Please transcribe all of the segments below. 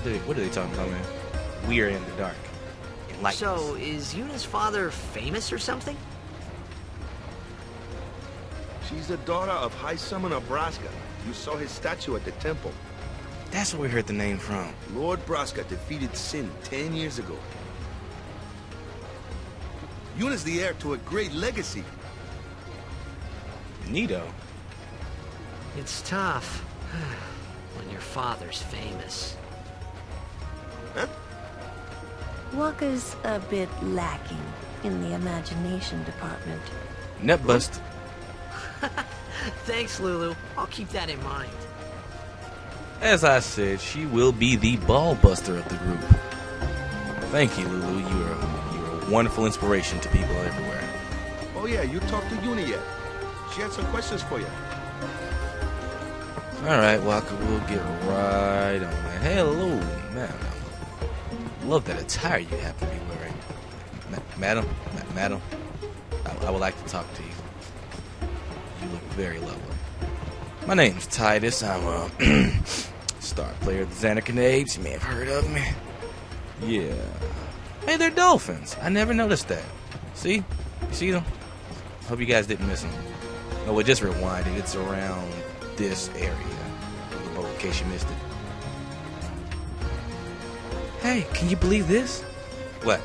What are they talking about, man? We are in the dark. Enlighten us. So, is Yuna's father famous or something? She's the daughter of High Summoner Braska. You saw his statue at the temple. That's where we heard the name from. Lord Braska defeated Sin 10 years ago. Yuna's the heir to a great legacy. Neato. It's tough when your father's famous. Huh? Wakka's a bit lacking in the imagination department. Nut bust. Thanks, Lulu. I'll keep that in mind. As I said, she will be the ball buster of the group. Thank you, Lulu. You're a wonderful inspiration to people everywhere. Oh yeah, you talked to Yuna yet? She had some questions for you. Alright, Waka, we'll get right on that. Hello, madam. Love that attire you happen to be wearing. Madam, I would like to talk to you. You look very lovely. My name's Titus. I'm a star player of the Xanarcanades. You may have heard of me. Yeah. Hey, they're dolphins. I never noticed that. See? You see them? Hope you guys didn't miss them. No, well, just rewind it. It's around this area. In case you missed it. Hey, can you believe this? What?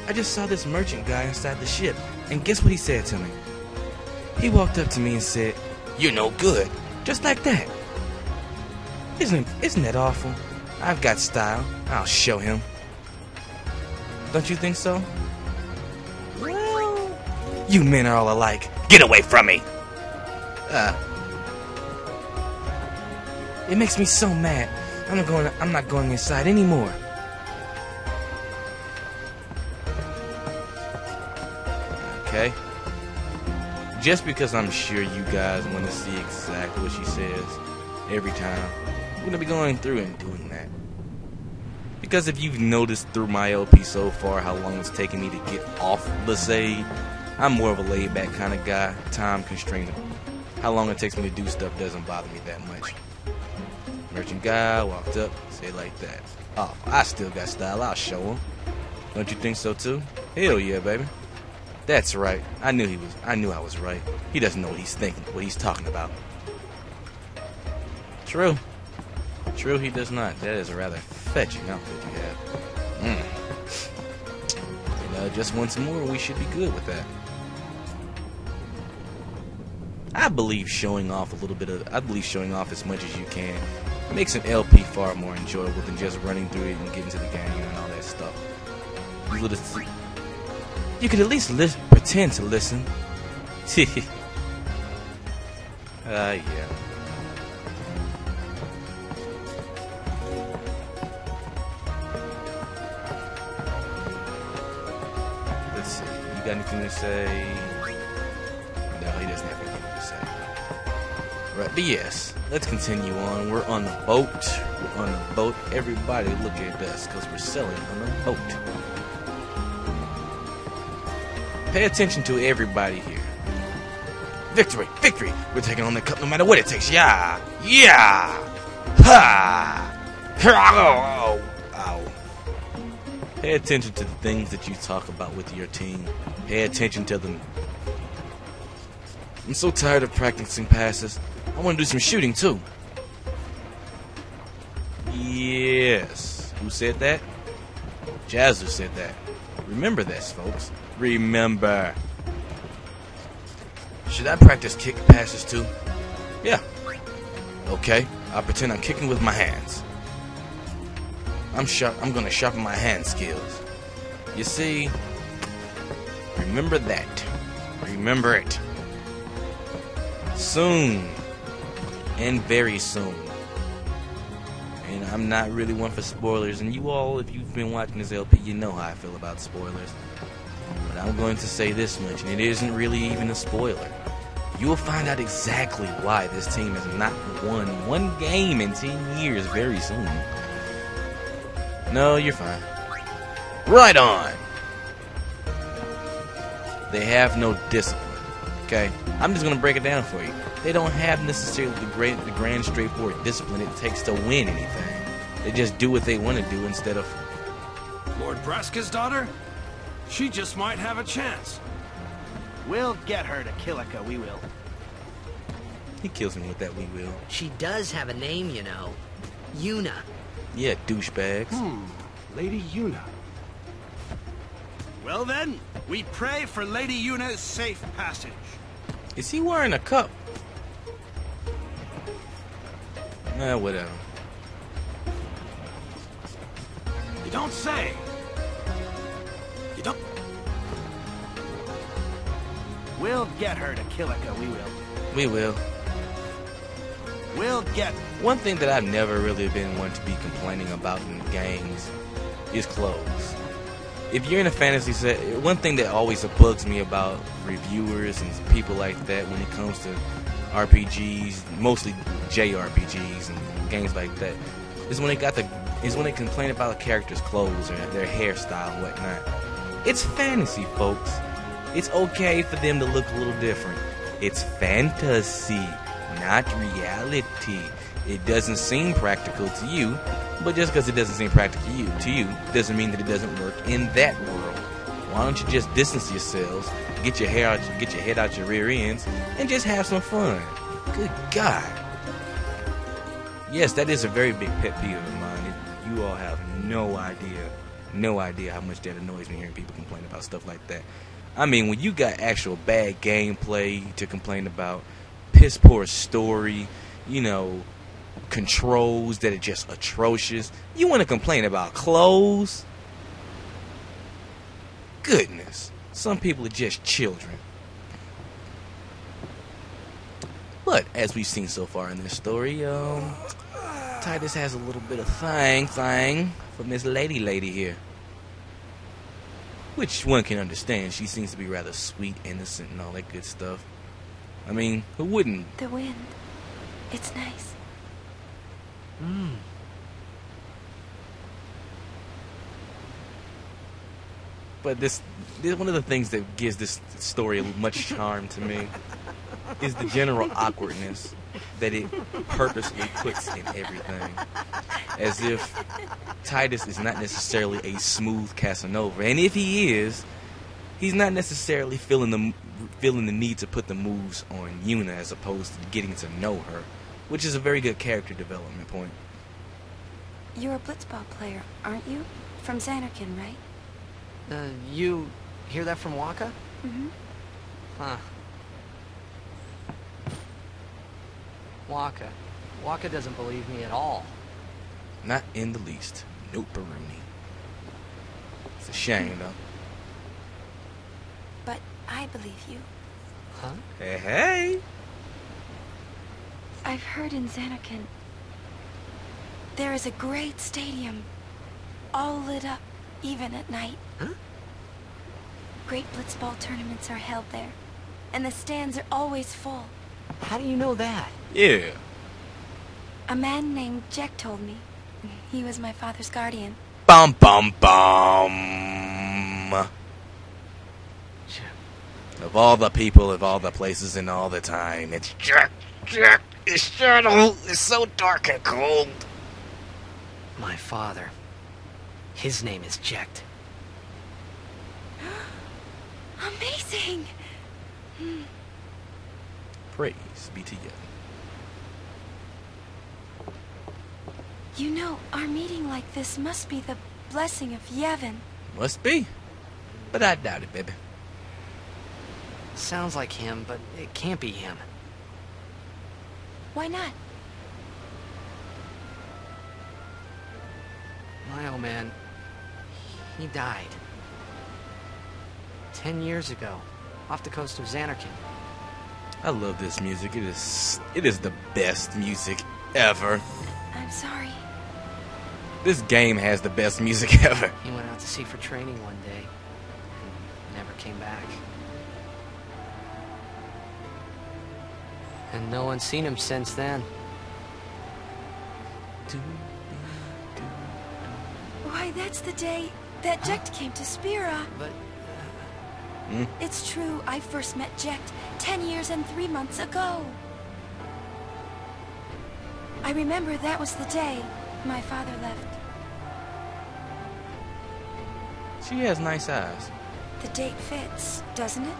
I just saw this merchant guy inside the ship, and guess what he said to me? He walked up to me and said, "You're no good." Just like that. Isn't that awful? I've got style. I'll show him. Don't you think so? Well, you men are all alike. Get away from me! It makes me so mad. I'm not going inside anymore. Okay. Just because I'm sure you guys want to see exactly what she says every time, I'm going to be going through and doing that. Because if you've noticed through my LP so far how long it's taken me to get off the save, I'm more of a laid-back kind of guy. Time constrained. How long it takes me to do stuff doesn't bother me that much. Merchant guy walked up, said like that. Oh, I still got style. I'll show him. Don't you think so too? Hell yeah, baby. That's right. I knew I was right. He doesn't know what he's thinking, what he's talking about. True. True, he does not. That is a rather fetching outfit you have. Just once more, we should be good with that. I believe showing off as much as you can makes an LP far more enjoyable than just running through it and getting to the game and all that stuff. You could at least pretend to listen. Yeah. Let's see. You got anything to say? No, he doesn't have anything to say. Right, but yes, let's continue on. We're on the boat. We're on the boat. Everybody look at us because we're sailing on the boat. Pay attention to everybody here. Victory! Victory! We're taking on the cup no matter what it takes. Yeah! Yeah! Ha! Ow! Ow. Pay attention to the things that you talk about with your team. Pay attention to them. I'm so tired of practicing passes. I want to do some shooting too. Yes. Who said that? Jazzu said that. Remember this, folks. Remember. Should I practice kick passes too? Yeah. Okay. I'll pretend I'm kicking with my hands. I'm gonna sharpen my hand skills. You see, remember that. Remember it. Soon. And very soon. And I'm not really one for spoilers. And you all, if you've been watching this LP, you know how I feel about spoilers. But I'm going to say this much, and it isn't really even a spoiler. You will find out exactly why this team has not won one game in 10 years very soon. No, you're fine. Right on! They have no discipline. Okay? I'm just going to break it down for you. They don't have necessarily the grand straightforward discipline it takes to win anything. They just do what they want to do instead of... Lord Braska's daughter? She just might have a chance. We'll get her to Kilika, we will. He kills me with that we will. She does have a name, you know. Yuna. Yeah, douchebags. Lady Yuna. Well then, we pray for Lady Yuna's safe passage. Is he wearing a cup? Whatever. You don't say. You don't... We'll get her to Kilika, we will. We will. We'll get... One thing that I've never really been one to be complaining about in games is clothes. If you're in a fantasy set, one thing that always bugs me about reviewers and people like that when it comes to RPGs, mostly JRPGs and games like that, is when they complain about a character's clothes or their hairstyle and whatnot. It's fantasy, folks. It's okay for them to look a little different. It's fantasy, not reality. It doesn't seem practical to you, but just because it doesn't seem practical to you doesn't mean that it doesn't work in that world. Why don't you just distance yourselves, get your head out your rear ends, and just have some fun? Good God. Yes, that is a very big pet peeve of mine. You all have no idea how much that annoys me hearing people complain about stuff like that. I mean, when you got actual bad gameplay to complain about, piss poor story, you know, controls that are just atrocious, you want to complain about clothes? Goodness, some people are just children. But as we've seen so far in this story, Titus has a little bit of thing for Miss Lady here. Which one can understand. She seems to be rather sweet, innocent, and all that good stuff. I mean, who wouldn't? The wind. It's nice. But this one of the things that gives this story much charm to me is the general awkwardness that it purposely puts in everything. As if Titus is not necessarily a smooth Casanova. And if he is, he's not necessarily feeling the need to put the moves on Yuna as opposed to getting to know her, which is a very good character development point. You're a blitzball player, aren't you? From Xanarkin, right? You hear that from Waka? Mm-hmm. Huh. Waka doesn't believe me at all. Not in the least. Nope, Baruni. It's a shame, though. But I believe you. Huh? Hey! I've heard in Xanarkin there is a great stadium, all lit up, even at night. Huh? Great blitzball tournaments are held there, and the stands are always full. How do you know that? Yeah. A man named Jack told me. He was my father's guardian. Bum bum bum. Of all the people, of all the places, and all the time, it's Jack. His shadow is so dark and cold. My father. His name is Jecht. Amazing! Praise be to you. You know, our meeting like this must be the blessing of Yevon. Must be. But I doubt it, baby. Sounds like him, but it can't be him. Why not? My old man, he died. 10 years ago, off the coast of Xanarkin. I love this music. It is the best music ever. I'm sorry. This game has the best music ever. He went out to sea for training one day, and never came back. And no one's seen him since then. Why, that's the day that Jecht came to Spira. But, It's true, I first met Jecht 10 years and 3 months ago. I remember that was the day. My father left. She has nice eyes. The date fits, doesn't it?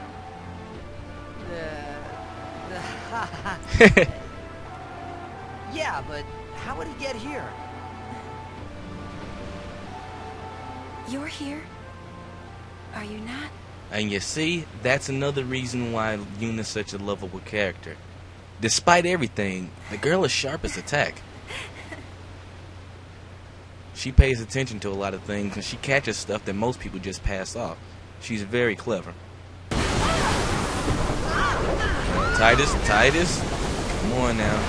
Yeah, but how would he get here? You're here? Are you not? And you see, that's another reason why Yuna's such a lovable character. Despite everything, the girl is sharp as a tack. She pays attention to a lot of things, and she catches stuff that most people just pass off. She's very clever. Titus, come on now.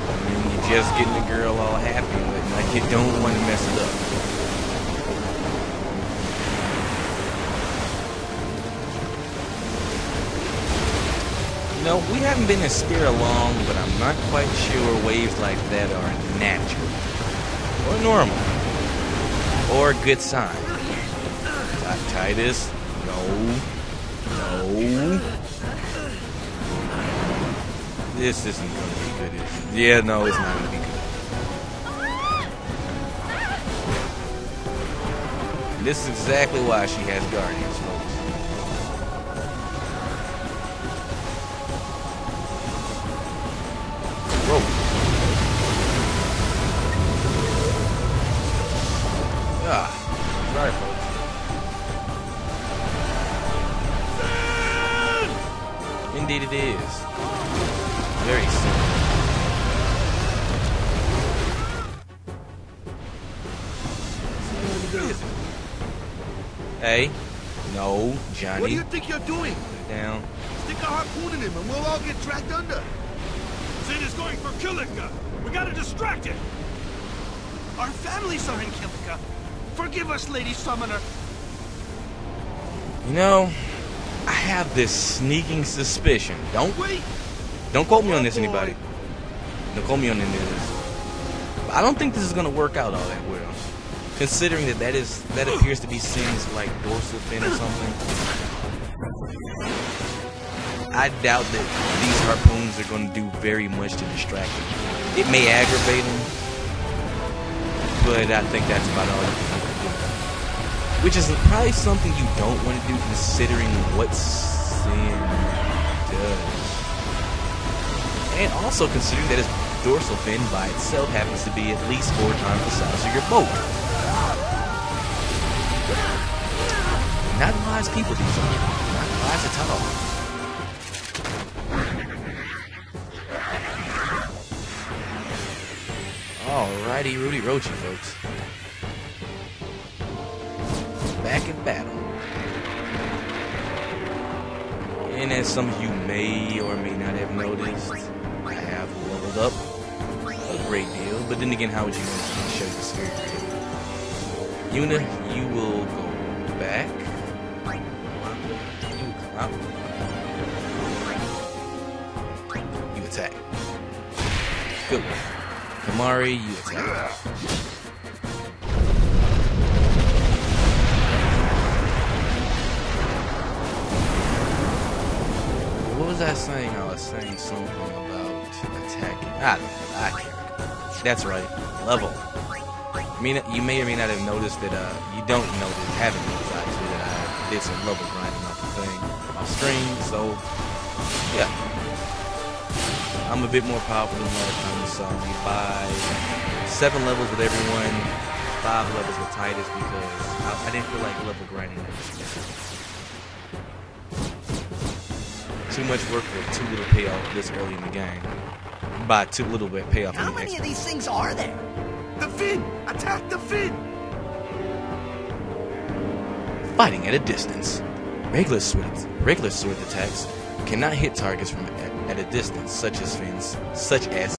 I mean, you're just getting the girl all happy with, like you don't want to mess it up. You know, we haven't been in Spira long, but I'm not quite sure waves like that are natural. Or normal. Or a good sign. Titus, no. This isn't going to be good, is it? Yeah, no, it's not going to be good. And this is exactly why she has guardians, folks. Whoa. Ah, sorry, folks. Indeed it is. Very simple. Hey, no, Johnny. What do you think you're doing? Put it down. Stick a harpoon in him and we'll all get dragged under. Sin is going for Kilika. We gotta distract it. Our families are in Kilika. Forgive us, Lady Summoner. You know, I have this sneaking suspicion. Don't Wait! quote me on this, anybody. Don't quote me on any of this. But I don't think this is gonna work out all that well, considering that appears to be Sin's like dorsal fin or something. I doubt that these harpoons are gonna do very much to distract him. It may aggravate him, but I think that's about all you can do. Which is probably something you don't want to do, considering what Sin does. And also considering that his dorsal fin by itself happens to be at least 4 times the size of your boat. Not wise people, these are. Not wise at all. Alrighty, Rudy Roachy, folks. Back in battle. And as some of you may or may not have noticed, I have leveled up a great deal. But then again, how would you know to show the spirit grid? Yuna, you will go back. You come out. You attack. Good one. Kamari, you attack. What was I saying? I was saying something about attacking. I can't remember. That's right. Level. I mean, you may or may not have noticed that, you don't notice, haven't noticed actually, that I did some level grinding off the thing, off stream, so, yeah. I'm a bit more powerful than last time you saw me by 7 levels with everyone, 5 levels with Titus, because I didn't feel like level grinding. Too much work for too little payoff this early in the game. By too little bit payoff. How many of these things are there? The fin! Attack the fin! Fighting at a distance. Regular sword attacks cannot hit targets from at a distance, such as fins, such as